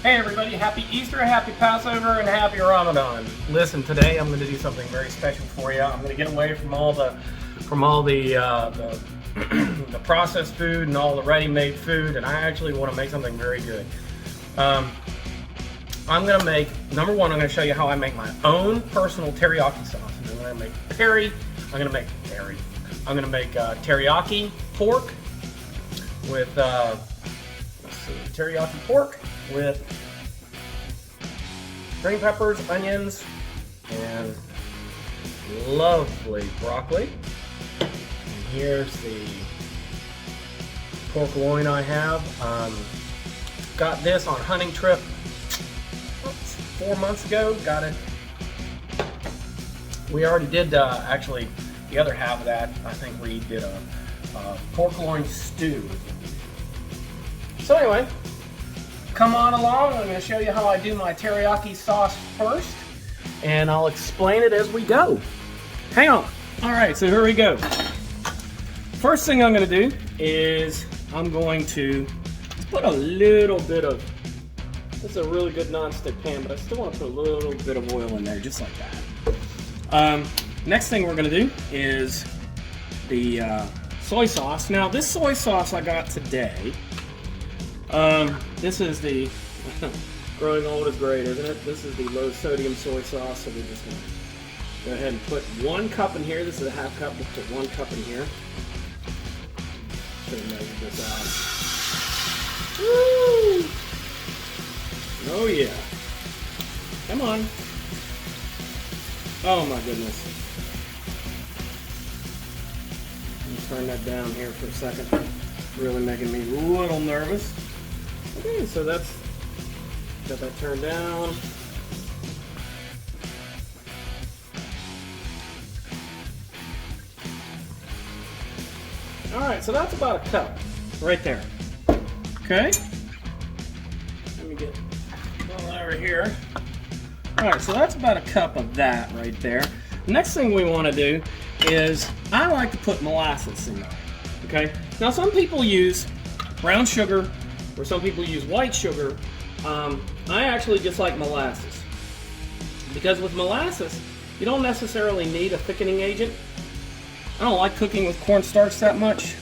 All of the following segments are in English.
Hey everybody, happy Easter, happy Passover, and happy Ramadan. Listen, today I'm going to do something very special for you. I'm going to get away from all the the processed food and all the ready-made food, and I actually want to make something very good. I'm going to make, number one, I'm going to show you how I make my own personal teriyaki sauce. And I'm going to make teriyaki pork with teriyaki pork with green peppers, onions, and lovely broccoli. And here's the pork loin I have. Got this on a hunting trip 4 months ago. Got it. We already did actually the other half of that. I think we did a pork loin stew. So anyway, come on along. I'm going to show you how I do my teriyaki sauce first, and I'll explain it as we go. Hang on. All right, so here we go. First thing I'm going to do is I'm going to put a little bit of, this is a really good non-stick pan, but I still want to put a little bit of oil in there, just like that. Next thing we're going to do is the soy sauce. Now, this soy sauce I got today. This is the, growing old is great, isn't it? This is the low sodium soy sauce, so we're just going to go ahead and put 1 cup in here. This is a half cup, we'll put 1 cup in here. Should have measured this out. Woo! Oh yeah. Come on. Oh my goodness. Let me turn that down here for a second. Really making me a little nervous. Okay, so that's got that turned down. All right, so that's about a cup right there. Okay. Let me get all over here. All right, so that's about a cup of that right there. Next thing we want to do is I like to put molasses in there. Okay. Now some people use brown sugar, or some people use white sugar. I actually just like molasses, because with molasses you don't necessarily need a thickening agent. I don't like cooking with cornstarch that much.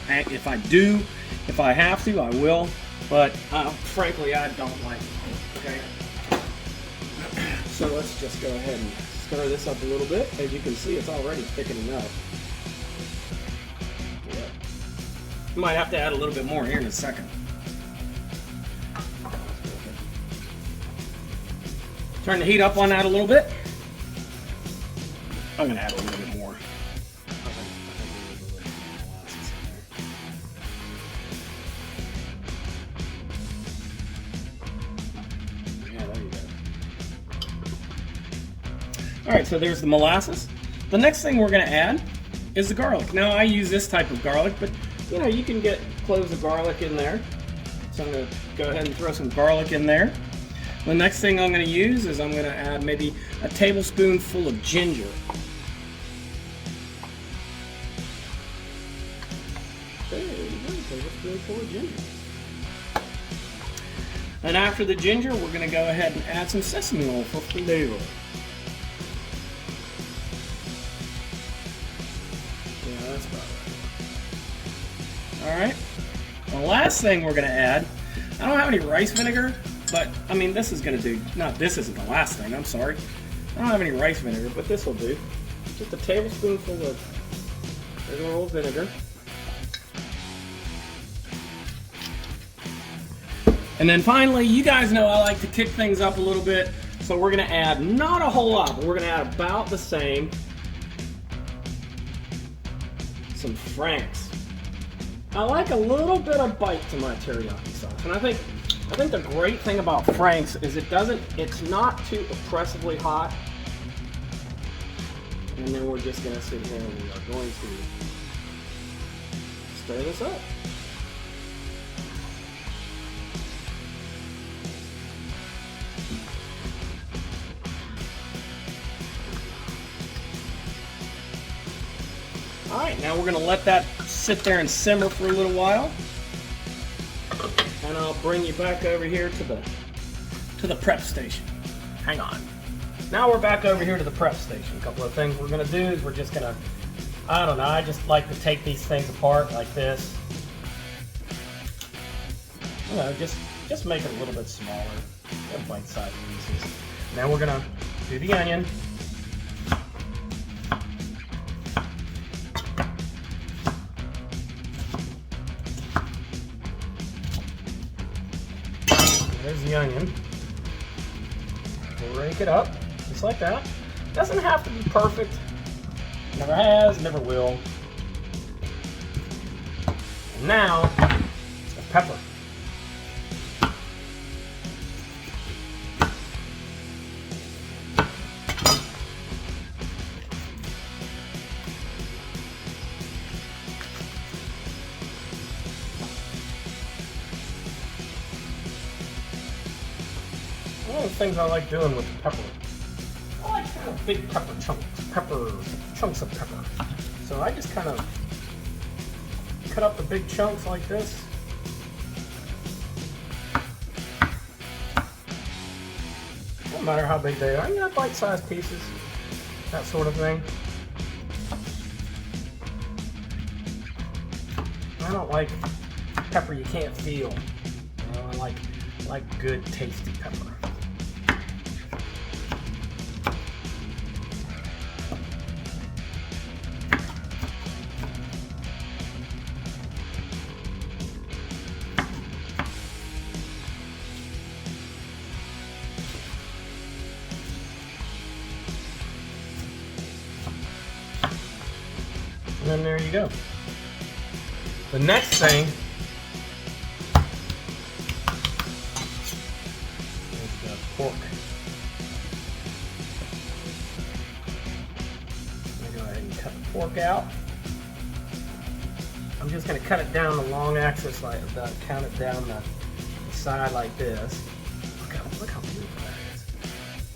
If I do, if I have to, I will, but frankly I don't like it. Okay. So let's just go ahead and stir this up a little bit. As you can see, it's already thickening up. Might have to add a little bit more here in a second. Turn the heat up on that a little bit. I'm going to add a little bit more. Yeah, there you go. Alright, so there's the molasses. The next thing we're going to add is the garlic. Now I use this type of garlic, but you know, you can get cloves of garlic in there. So I'm going to go ahead and throw some garlic in there. The next thing I'm going to use is I'm going to add maybe a tablespoonful of ginger. There you go, a tablespoonful of ginger. And after the ginger, we're going to go ahead and add some sesame oil for flavor. Yeah, that's about right. Alright, the last thing we're going to add, I don't have any rice vinegar, but I mean this is going to do, this isn't the last thing, I'm sorry. I don't have any rice vinegar, but this will do. Just a tablespoonful of regular old vinegar. And then finally, you guys know I like to kick things up a little bit, so we're going to add not a whole lot, but we're going to add about the same. Some Franks. I like a little bit of bite to my teriyaki sauce, and I think the great thing about Frank's is it's not too oppressively hot. And then we're just going to sit here and we are going to stir this up. Alright, now we're going to let that sit there and simmer for a little while. And I'll bring you back over here to the to the prep station. Hang on. Now we're back over here to the prep station. A couple of things we're gonna do is we're just gonna, I don't know, I just like to take these things apart like this. You know, just make it a little bit smaller, bite-sized pieces. Now we're gonna do the onion. There's the onion. We'll rake it up, just like that. Doesn't have to be perfect. Never has, never will. And now, the pepper. One of the things I like doing with the pepper, I like kind of big pepper chunks of pepper. So I just kind of cut up the big chunks like this. No matter how big they are, you got bite-sized pieces, that sort of thing. I don't like pepper you can't feel. You know, I like good, tasty pepper. And then there you go. The next thing is the pork. I'm going to go ahead and cut the pork out. I'm just going to cut it down the long axis, like that, count it down the side like this. Look how beautiful that is.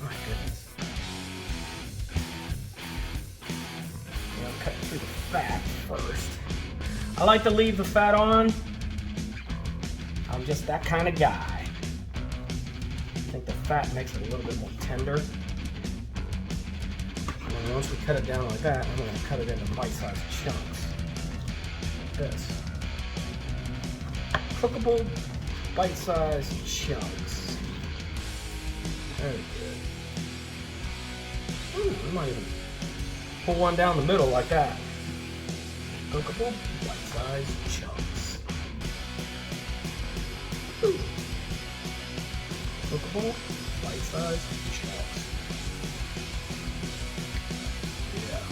My goodness. Cut through the fat first. I like to leave the fat on. I'm just that kind of guy. I think the fat makes it a little bit more tender. And then once we cut it down like that, I'm going to cut it into bite-sized chunks. Like this. Cookable, bite-sized chunks. Very good. Ooh, we might even pull one down the middle like that. Cookable, bite-sized chunks. Ooh. Cookable, bite-sized chunks. Yeah.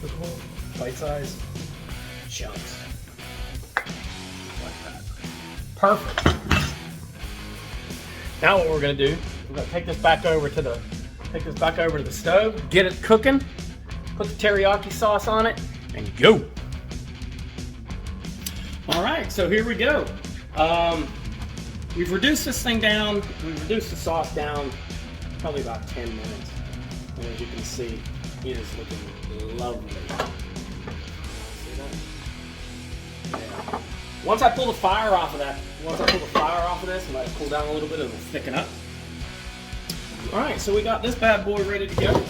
Cookable, bite-sized chunks. Perfect. Now what we're going to do, we're going to take this back over to the stove, get it cooking, put the teriyaki sauce on it, and go. All right, so here we go. We've reduced this thing down. We've reduced the sauce down probably about 10 minutes. And as you can see, it is looking lovely. See that? Yeah. Once I pull the fire off of this and let it cool down a little bit, it'll thicken up. All right, so we got this bad boy ready to go.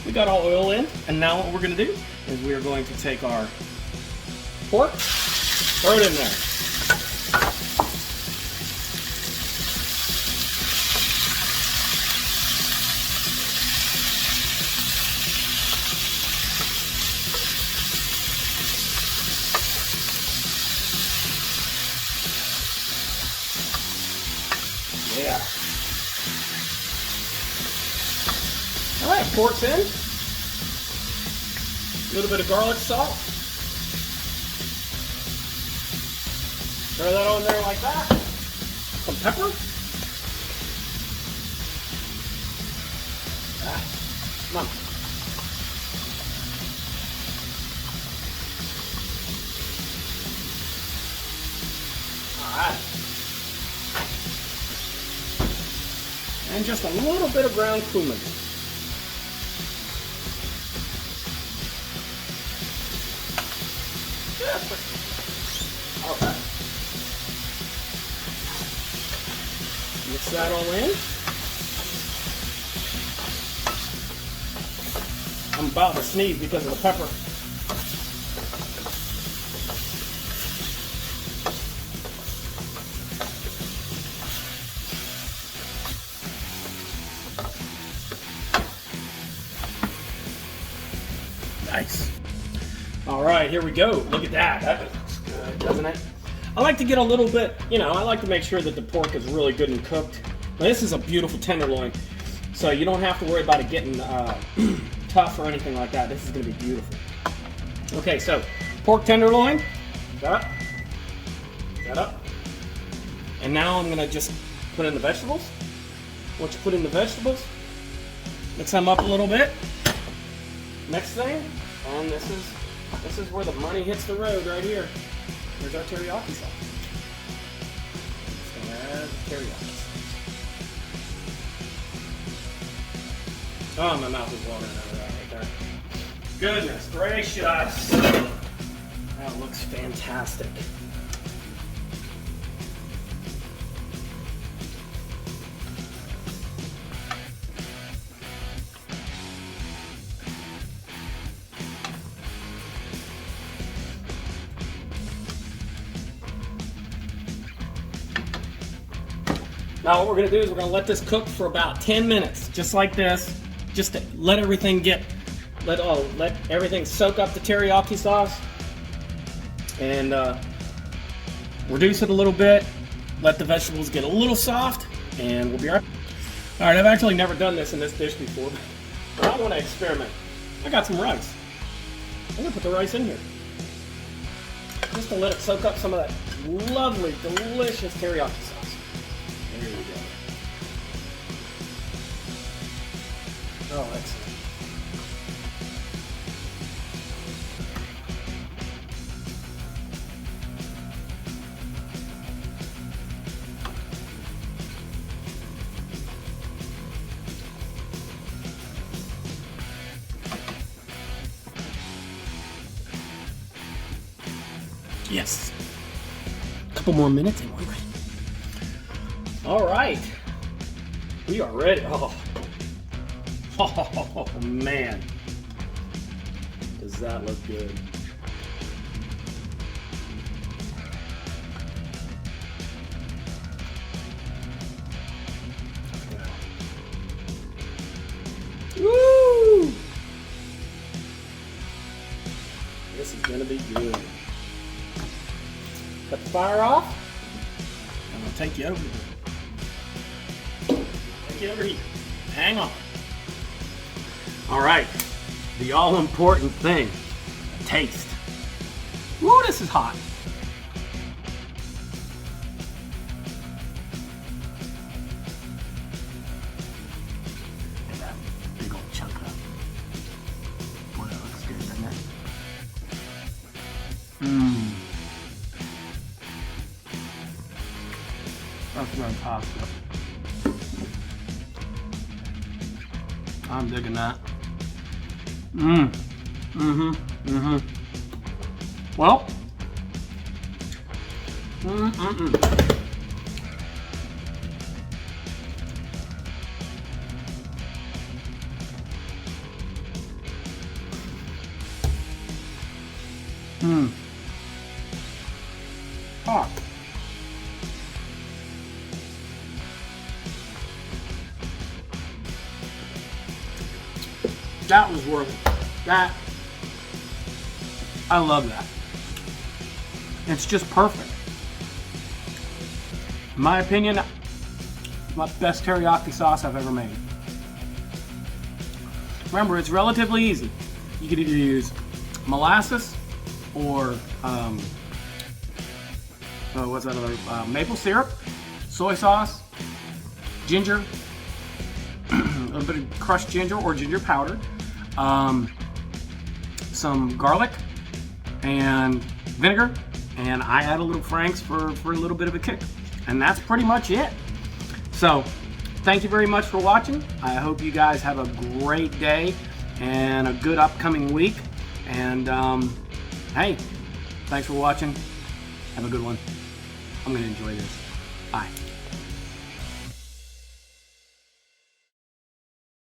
We got our oil in, and now what we're gonna do is we are going to take our pork, throw it in there. Yeah. All right, pork's in. A little bit of garlic salt. Throw that on there like that. Some pepper. Come on. All right. And just a little bit of ground cumin. Mix that all in. I'm about to sneeze because of the pepper. Nice. All right, here we go. Look at that. That looks good, doesn't it? I like to get a little bit, I like to make sure that the pork is really good and cooked. Now, this is a beautiful tenderloin, so you don't have to worry about it getting tough or anything like that. This is going to be beautiful. Okay, so pork tenderloin. That up. And now I'm going to just put in the vegetables. Once you put in the vegetables, mix them up a little bit. Next thing, and this is where the money hits the road right here. Here's our teriyaki sauce. Just gonna add teriyaki sauce. Oh, my mouth is watering over that right there. Goodness gracious. That looks fantastic. Now what we're going to do is we're going to let this cook for about 10 minutes, just like this, just to let everything let everything soak up the teriyaki sauce, and reduce it a little bit, let the vegetables get a little soft, and we'll be right back. All right, I've actually never done this in this dish before, but I want to experiment. I got some rice. I'm going to put the rice in here, just to let it soak up some of that lovely, delicious teriyaki sauce. Here we go. Oh, excellent. Yes. A couple more minutes and we're ready. All right, we are ready. Oh man, does that look good? Woo! This is gonna be good. Cut the fire off. I'm gonna take you over here. Over here. Hang on. All right, the all-important thing, taste. Woo, this is hot. Look at that big old chunk of. Boy, that looks good, doesn't it? Mmm. That's fantastic. I'm digging that. Well. Hot. That was worth it. That, I love that. It's just perfect. In my opinion, my best teriyaki sauce I've ever made. Remember, it's relatively easy. You could either use molasses or what's that other? Maple syrup, soy sauce, ginger, a little bit of crushed ginger or ginger powder, some garlic and vinegar, and I add a little Frank's for a little bit of a kick. And that's pretty much it. So, thank you very much for watching. I hope you guys have a great day and a good upcoming week. And hey, thanks for watching. Have a good one. I'm gonna enjoy this. Bye.